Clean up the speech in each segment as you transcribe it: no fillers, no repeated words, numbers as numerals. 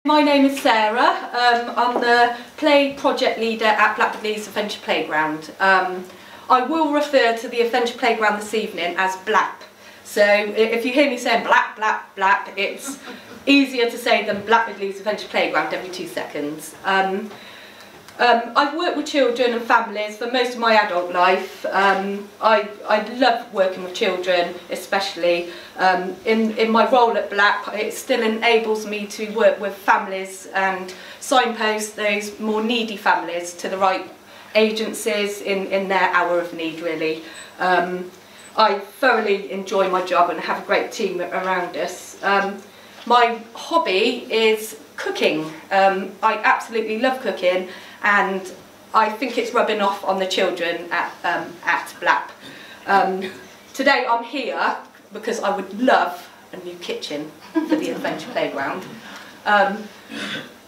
My name is Sarah. I'm the play project leader at Blackbird Leys Adventure Playground. I will refer to the Adventure Playground this evening as BLAP. So if you hear me saying BLAP, BLAP, BLAP, it's easier to say than Blackbird Leys Adventure Playground every 2 seconds. I've worked with children and families for most of my adult life. I love working with children, especially. In my role at BLAP, it still enables me to work with families and signpost those more needy families to the right agencies in their hour of need, really. I thoroughly enjoy my job and have a great team around us. My hobby is cooking. I absolutely love cooking, and I think it's rubbing off on the children at BLAP. Today I'm here because I would love a new kitchen for the Adventure Playground.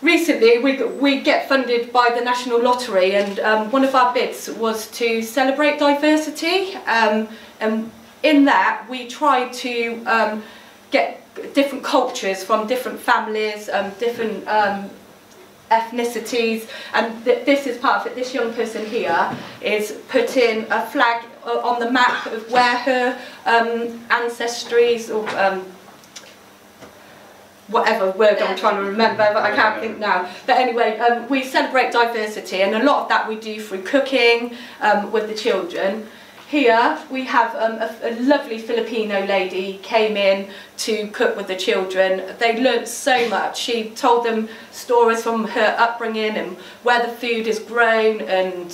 Recently we get funded by the National Lottery, and one of our bids was to celebrate diversity, and in that we try to get different cultures from different families, different ethnicities, and this is part of it. This young person here is putting a flag on the map of where her ancestries, or whatever word I'm trying to remember, but I can't think now. But anyway, we celebrate diversity, and a lot of that we do through cooking with the children. Here we have a lovely Filipino lady came in to cook with the children. They learnt so much. She told them stories from her upbringing and where the food is grown and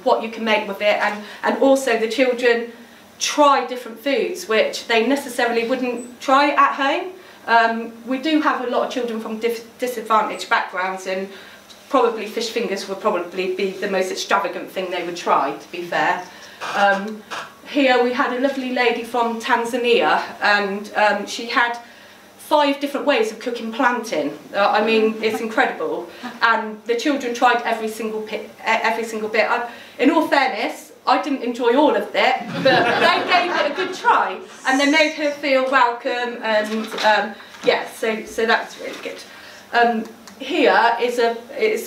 what you can make with it. And also the children try different foods which they necessarily wouldn't try at home. We do have a lot of children from disadvantaged backgrounds, and probably fish fingers would probably be the most extravagant thing they would try, to be fair. Here we had a lovely lady from Tanzania, and she had 5 different ways of cooking plantain. I mean, it's incredible, and the children tried every single bit. In all fairness, I didn't enjoy all of it, but they gave it a good try, and they made her feel welcome, and yeah, so that's really good. Here is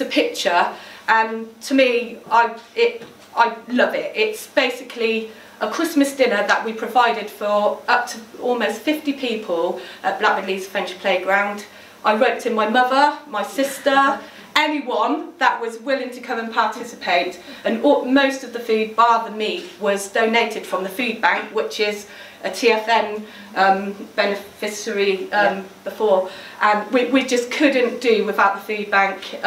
a picture, and to me, I love it. It's basically a Christmas dinner that we provided for up to almost 50 people at Blackbird Leys Adventure Playground. I roped in my mother, my sister, anyone that was willing to come and participate, and most of the food, bar the meat, was donated from the food bank, which is a TFN beneficiary before, and we just couldn't do without the food bank.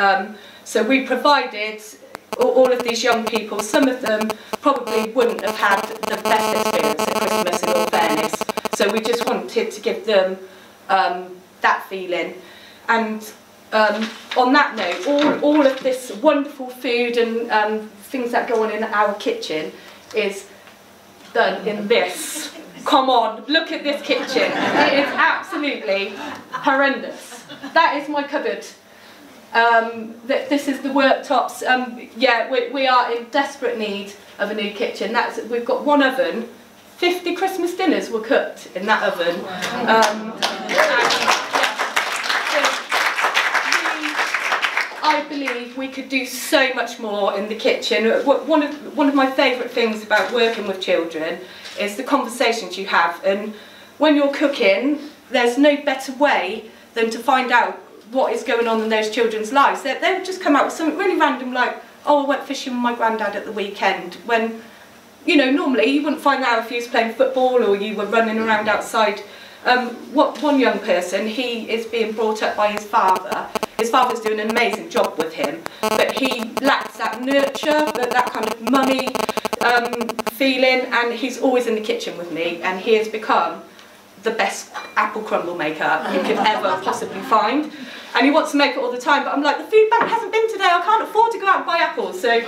So we provided all of these young people. Some of them probably wouldn't have had the best experience at Christmas, in all fairness, so we just wanted to give them that feeling. And on that note, all of this wonderful food and things that go on in our kitchen is done in this. Come on, look at this kitchen. It is absolutely horrendous. That is my cupboard. This is the worktops. Yeah, we are in desperate need of a new kitchen. We've got 1 oven. 50 Christmas dinners were cooked in that oven. I believe we could do so much more in the kitchen. One of my favourite things about working with children is the conversations you have. And when you're cooking, there's no better way than to find out what is going on in those children's lives. They would just come out with something really random, like, oh, I went fishing with my granddad at the weekend, when, you know, normally you wouldn't find out if you was playing football or you were running around outside. One young person, he is being brought up by his father. His father's doing an amazing job with him, but he lacks that nurture, that kind of mummy feeling, and he's always in the kitchen with me, and he has become the best apple crumble maker you could ever possibly find. And he wants to make it all the time, but I'm like, the food bank hasn't been today, I can't afford to go out and buy apples. So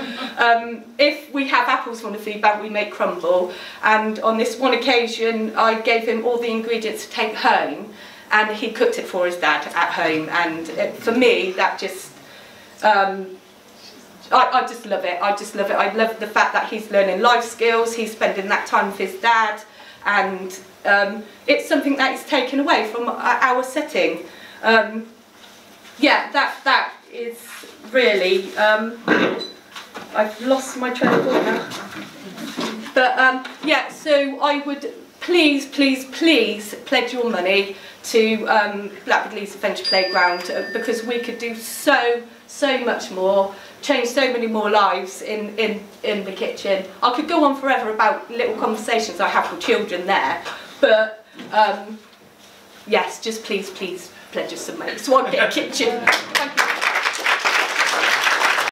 if we have apples from the food bank, we make crumble. And on this one occasion, I gave him all the ingredients to take home, and he cooked it for his dad at home. And for me, that just, I just love it. I just love it. I love the fact that he's learning life skills, he's spending that time with his dad, and it's something that is taken away from our setting. yeah, that is really, I've lost my train of thought now. But yeah, so I would please pledge your money to Blackbird Leys Adventure Playground, because we could do so much more, change so many more lives in the kitchen. I could go on forever about little conversations I have with children there, but yes, just please pledge us some money so I can get a kitchen. Thank you.